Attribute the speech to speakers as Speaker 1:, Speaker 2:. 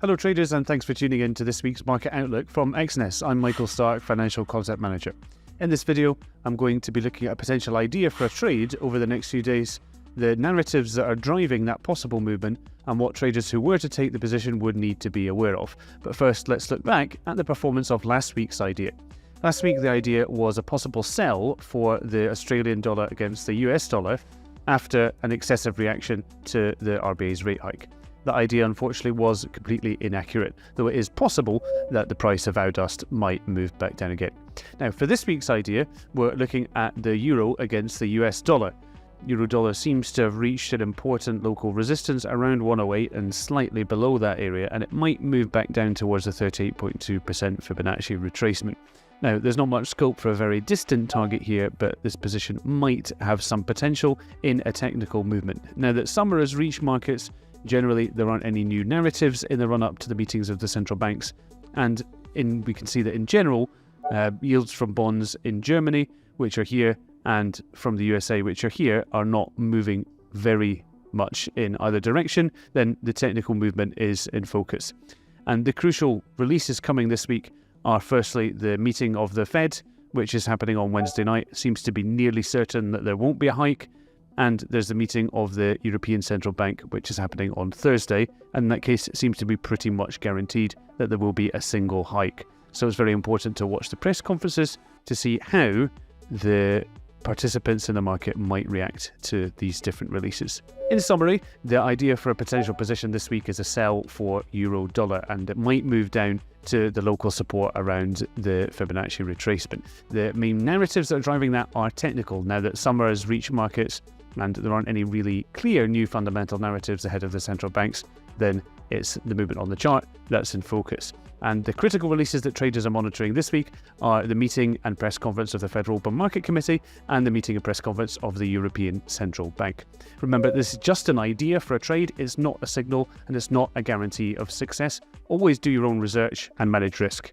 Speaker 1: Hello traders, and thanks for tuning in to this week's Market Outlook from Exness. I'm Michael Stark, Financial Concept Manager. In this video, I'm going to be looking at a potential idea for a trade over the next few days, the narratives that are driving that possible movement, and what traders who were to take the position would need to be aware of. But first, let's look back at the performance of last week's idea. Last week, the idea was a possible sell for the Australian dollar against the US dollar after an excessive reaction to the RBA's rate hike. The idea, unfortunately, was completely inaccurate, though it is possible that the price of Audust might move back down again. Now, for this week's idea, we're looking at the euro against the US dollar. Euro-dollar seems to have reached an important local resistance around 108 and slightly below that area, and it might move back down towards the 38.2% Fibonacci retracement. Now, there's not much scope for a very distant target here, but this position might have some potential in a technical movement. Now that summer has reached markets, generally there aren't any new narratives in the run-up to the meetings of the central banks, and we can see that in general, yields from bonds in Germany, which are here, and from the USA, which are here, are not moving very much in either direction. Then the technical movement is in focus. And the crucial releases coming this week are firstly the meeting of the Fed, which is happening on Wednesday night. It seems to be nearly certain that there won't be a hike. And there's the meeting of the European Central Bank, which is happening on Thursday. And in that case, it seems to be pretty much guaranteed that there will be a single hike. So it's very important to watch the press conferences to see how the participants in the market might react to these different releases. In summary, the idea for a potential position this week is a sell for euro dollar, and it might move down to the local support around the Fibonacci retracement. The main narratives that are driving that are technical. Now that summer has reached markets and there aren't any really clear new fundamental narratives ahead of the central banks, then it's the movement on the chart that's in focus. And the critical releases that traders are monitoring this week are the meeting and press conference of the Federal Open Market Committee and the meeting and press conference of the European Central Bank. Remember, this is just an idea for a trade. It's not a signal and it's not a guarantee of success. Always do your own research and manage risk.